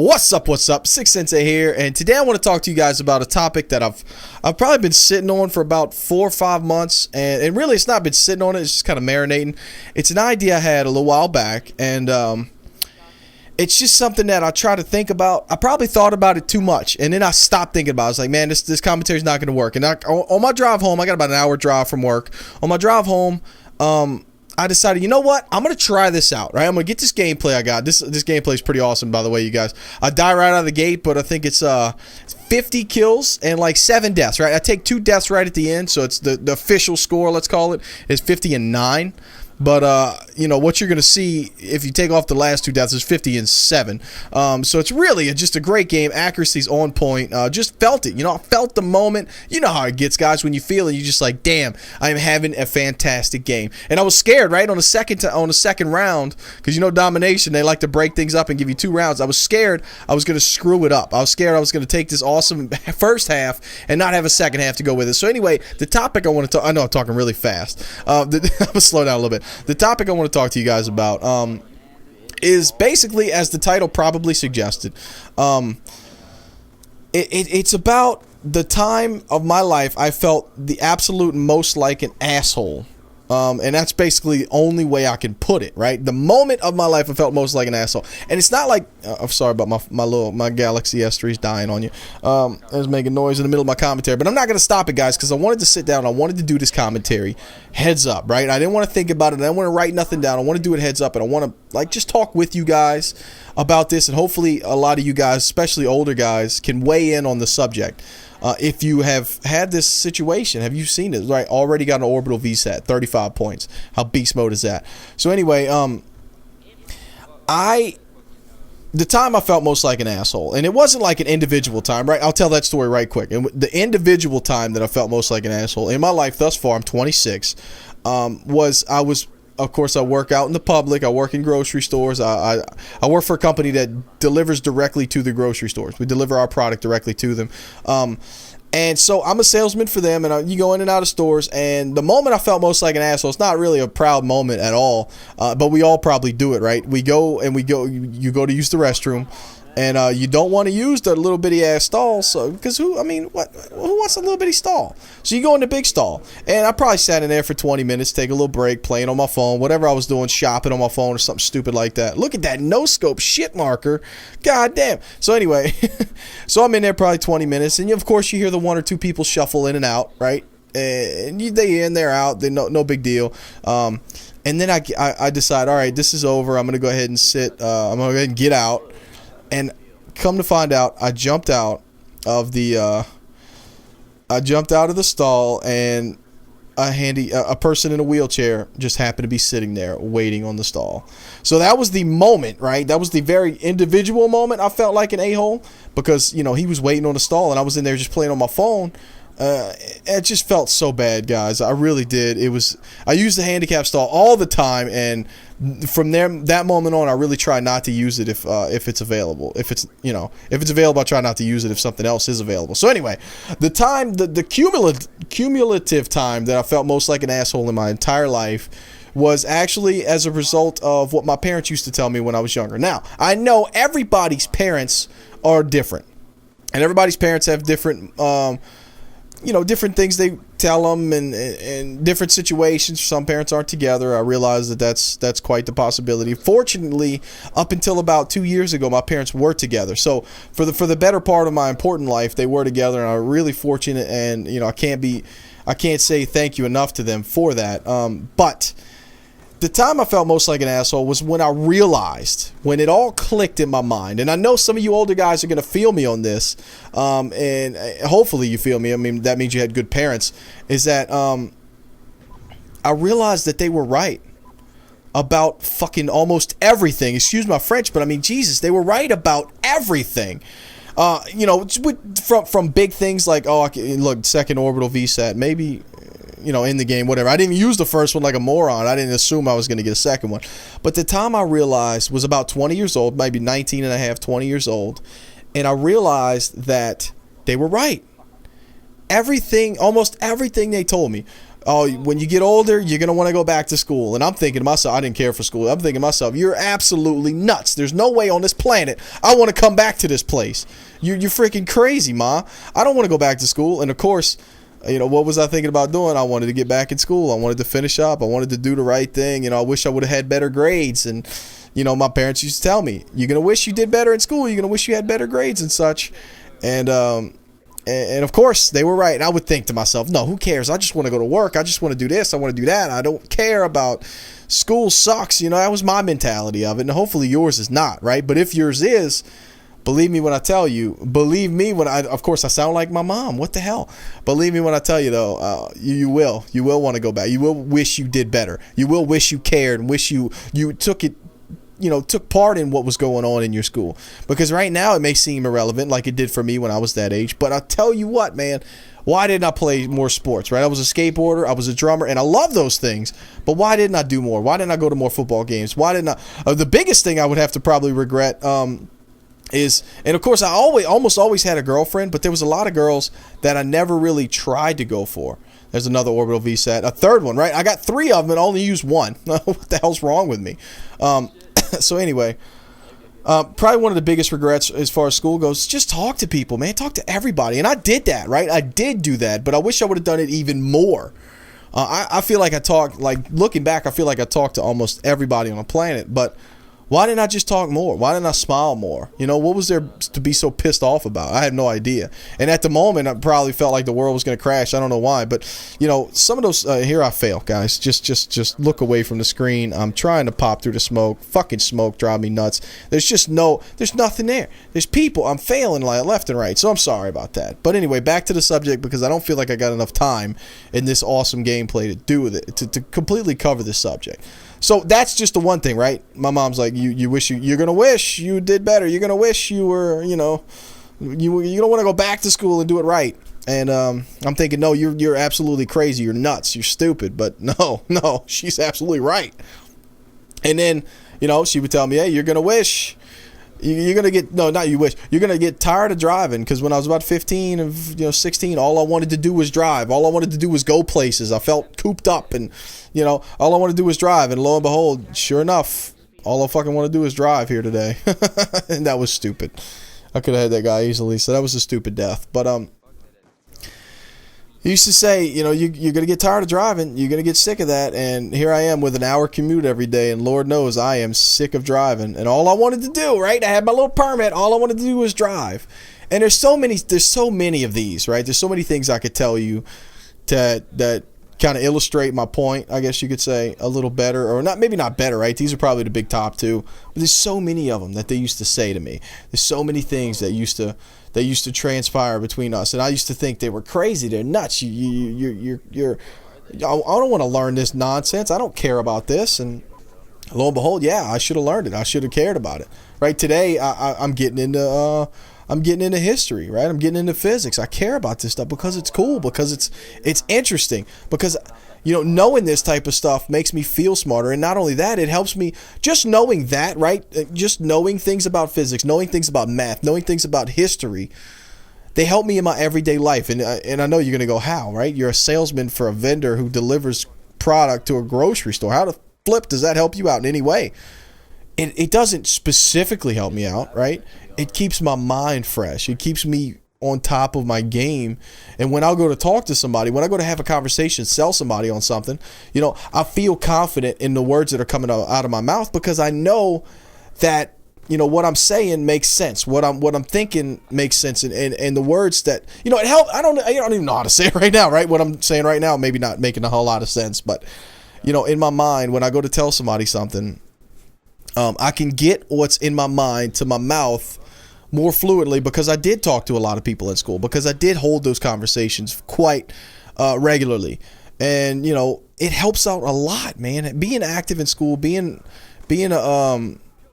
What's up? What's up? Six Sensei here, and today I want to talk to you guys about a topic that I've probably been sitting on for about 4 or 5 months, and really it's not been sitting on it, it's just kind of marinating. It's an idea I had a little while back, and it's just something that I try to think about. I probably thought about it too much, and then I stopped thinking about it. I was like, man, this commentary's not going to work. And on my drive home, I got about an hour drive from work. On my drive home, I decided, you know what? I'm going to try this out, right? I'm going to get this gameplay I got. This gameplay is pretty awesome, by the way, you guys. I die right out of the gate, but I think it's 50 kills and like 7 deaths, right? I take 2 deaths right at the end, so it's the official score, let's call it, is 50 and 9. But, you know, what you're going to see if you take off the last 2 deaths is 50 and 7. So it's really just a great game. Accuracy's on point. Just felt it. You know, I felt the moment. You know how it gets, guys. When you feel it, you're just like, damn, I am having a fantastic game. And I was scared, right, on the second round, because, you know, domination, they like to break things up and give you 2 rounds. I was scared I was going to screw it up. I was scared I was going to take this awesome first half and not have a second half to go with it. So anyway, the topic I want to talk, I know I'm talking really fast. I'm going to slow down a little bit. The topic I want to talk to you guys about is basically, as the title probably suggested, it's about the time of my life I felt the absolute most like an asshole. And that's basically the only way I can put it, right? The moment of my life I felt most like an asshole. And it's not like, I'm sorry about my Galaxy S3 is dying on you. I was making noise in the middle of my commentary, but I'm not going to stop it, guys, because I wanted to sit down. I wanted to do this commentary heads up, right? I didn't want to think about it. I didn't want to write nothing down. I want to do it heads up, and I want to like just talk with you guys about this, and hopefully a lot of you guys, especially older guys, can weigh in on the subject. If you have had this situation, have you seen it? Right, already got an orbital VSAT, 35 points. How beast mode is that? So anyway, the time I felt most like an asshole, and it wasn't like an individual time, right? I'll tell that story right quick. And the individual time that I felt most like an asshole in my life thus far, I'm 26, of course, I work out in the public. I work in grocery stores. I work for a company that delivers directly to the grocery stores. We deliver our product directly to them. And so I'm a salesman for them, and you go in and out of stores. And the moment I felt most like an asshole, it's not really a proud moment at all, but we all probably do it, right? You go to use the restroom, and you don't want to use the little bitty ass stall, so because who wants a little bitty stall? So you go in the big stall, and I probably sat in there for 20 minutes, take a little break, playing on my phone, whatever I was doing, shopping on my phone or something stupid like that. Look at that no scope shit marker, god damn. So anyway, so I'm in there probably 20 minutes, and of course you hear the 1 or 2 people shuffle in and out, right? And they in, they're out, they no big deal. And then I decide, all right, this is over. I'm gonna go ahead and sit. I'm gonna go ahead and get out. And come to find out, I jumped out of the stall, and a person in a wheelchair just happened to be sitting there waiting on the stall. So that was the moment, right? That was the very individual moment I felt like an a-hole, because, you know, he was waiting on the stall and I was in there just playing on my phone. It just felt so bad, guys. I really did. I used the handicap stall all the time, and from that moment on, I really try not to use it if it's available. If it's available, I try not to use it if something else is available. So anyway, the cumulative time that I felt most like an asshole in my entire life was actually as a result of what my parents used to tell me when I was younger. Now, I know everybody's parents are different, and everybody's parents have different different things they tell them, and different situations. Some parents aren't together. I realize that's quite the possibility. Fortunately, up until about 2 years ago, my parents were together. So for the better part of my important life, they were together, and I'm really fortunate. And I can't say thank you enough to them for that. But the time I felt most like an asshole was when I realized, when it all clicked in my mind, and I know some of you older guys are going to feel me on this, and hopefully you feel me. I mean, that means you had good parents, is that I realized that they were right about fucking almost everything. Excuse my French, but I mean, Jesus, they were right about everything. From big things like, look, second orbital VSAT, maybe, in the game, whatever. I didn't use the first one like a moron. I didn't assume I was going to get a second one. But the time I realized was about 20 years old, maybe 19 and a half, 20 years old. And I realized that they were right. Everything, almost everything they told me. oh, when you get older, you're going to want to go back to school. And I'm thinking to myself, I didn't care for school. I'm thinking to myself, you're absolutely nuts. There's no way on this planet I want to come back to this place. You're freaking crazy, Ma. I don't want to go back to school. And of course, what was I thinking about doing? I wanted to get back in school. I wanted to finish up. I wanted to do the right thing. I wish I would have had better grades. And, my parents used to tell me, you're going to wish you did better in school. You're going to wish you had better grades and such. And of course, they were right. And I would think to myself, no, who cares? I just want to go to work. I just want to do this. I want to do that. I don't care about school sucks. That was my mentality of it. And hopefully yours is not, right? But if yours is, believe me when I tell you, of course I sound like my mom. What the hell? Believe me when I tell you though, you will want to go back. You will wish you did better. You will wish you cared and wish you took it, took part in what was going on in your school. Because right now it may seem irrelevant like it did for me when I was that age. But I'll tell you what, man, why didn't I play more sports, right? I was a skateboarder, I was a drummer, and I love those things. But why didn't I do more? Why didn't I go to more football games? Why didn't I? The biggest thing I would have to probably regret is, and of course I almost always had a girlfriend, but there was a lot of girls that I never really tried to go for. There's another orbital VSAT, a third one, right? I got 3 of them and only used 1. What the hell's wrong with me? So anyway, probably one of the biggest regrets as far as school goes, just talk to people, man. Talk to everybody. And I did that, right? I did do that, but I wish I would have done it even more. I feel like looking back, I feel like I talked to almost everybody on the planet, but why didn't I just talk more? Why didn't I smile more? What was there to be so pissed off about? I had no idea. And at the moment, I probably felt like the world was going to crash. I don't know why. But, some of those, here I fail, guys. Just look away from the screen. I'm trying to pop through the smoke. Fucking smoke drive me nuts. There's nothing there. There's people. I'm failing left and right. So I'm sorry about that. But anyway, back to the subject because I don't feel like I got enough time in this awesome gameplay to do with it, to completely cover this subject. So that's just the one thing, right? My mom's like, you're going to wish you did better. You're going to wish you were, you don't want to go back to school and do it right. And I'm thinking, no, you're absolutely crazy. You're nuts. You're stupid. But no, she's absolutely right. And then, she would tell me, hey, you're going to wish. You're going to get, no, not you wish. You're going to get tired of driving because when I was about 15 and 16, all I wanted to do was drive. All I wanted to do was go places. I felt cooped up and, all I wanted to do was drive. And lo and behold, sure enough, all I fucking want to do is drive here today. And that was stupid. I could have had that guy easily. So that was a stupid death. But, he used to say, you're going to get tired of driving. You're going to get sick of that. And here I am with an hour commute every day. And Lord knows I am sick of driving. And all I wanted to do, right? I had my little permit. All I wanted to do was drive. And there's so many of these, right? There's so many things I could tell you that kind of illustrate my point, I guess you could say, a little better. Or maybe not better, right? These are probably the big top 2. But there's so many of them that they used to say to me. There's so many things that used to transpire between us, and I used to think they were crazy. They're nuts. You're I don't want to learn this nonsense. I don't care about this. And lo and behold, yeah, I should have learned it. I should have cared about it. Right today, I'm getting into history. Right, I'm getting into physics. I care about this stuff because it's cool, because it's interesting, because knowing this type of stuff makes me feel smarter. And not only that, it helps me just knowing that, right? Just knowing things about physics, knowing things about math, knowing things about history, they help me in my everyday life. And I know you're going to go, how, right? You're a salesman for a vendor who delivers product to a grocery store. How the flip does that help you out in any way? It doesn't specifically help me out, right? It keeps my mind fresh. It keeps me on top of my game. And when I go to talk to somebody, when I go to have a conversation, sell somebody on something, I feel confident in the words that are coming out of my mouth because I know that, what I'm saying makes sense. What I'm thinking makes sense. And the words that, it help. I don't even know how to say it right now, right? What I'm saying right now, maybe not making a whole lot of sense, but, in my mind, when I go to tell somebody something, I can get what's in my mind to my mouth more fluidly because I did talk to a lot of people at school, because I did hold those conversations quite regularly. And, it helps out a lot, man. Being active in school, being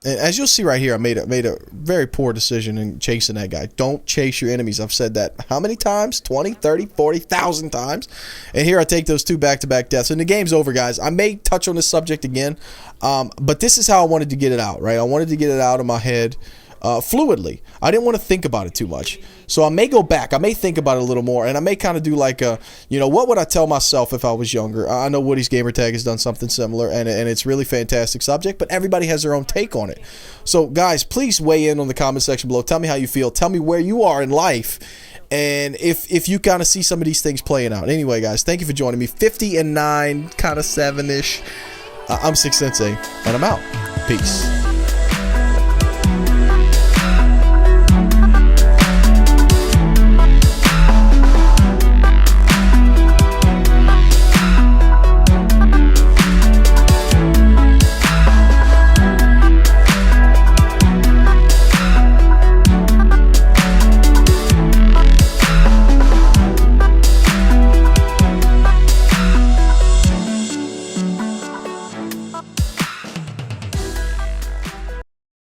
as you'll see right here, I made a very poor decision in chasing that guy. Don't chase your enemies. I've said that how many times? 20, 30, 40,000 times. And here I take those 2 back-to-back deaths. And the game's over, guys. I may touch on this subject again, but this is how I wanted to get it out, right? I wanted to get it out of my head. fluidly. I didn't want to think about it too much. So I may go back. I may think about it a little more, and I may kind of do like a, what would I tell myself if I was younger? I know Woody's Gamertag has done something similar, and it's really fantastic subject, but everybody has their own take on it. So guys, please weigh in on the comment section below. Tell me how you feel. Tell me where you are in life, and if you kind of see some of these things playing out. Anyway, guys, thank you for joining me. 50 and 9, kind of 7-ish. I'm Six Sensei, and I'm out. Peace.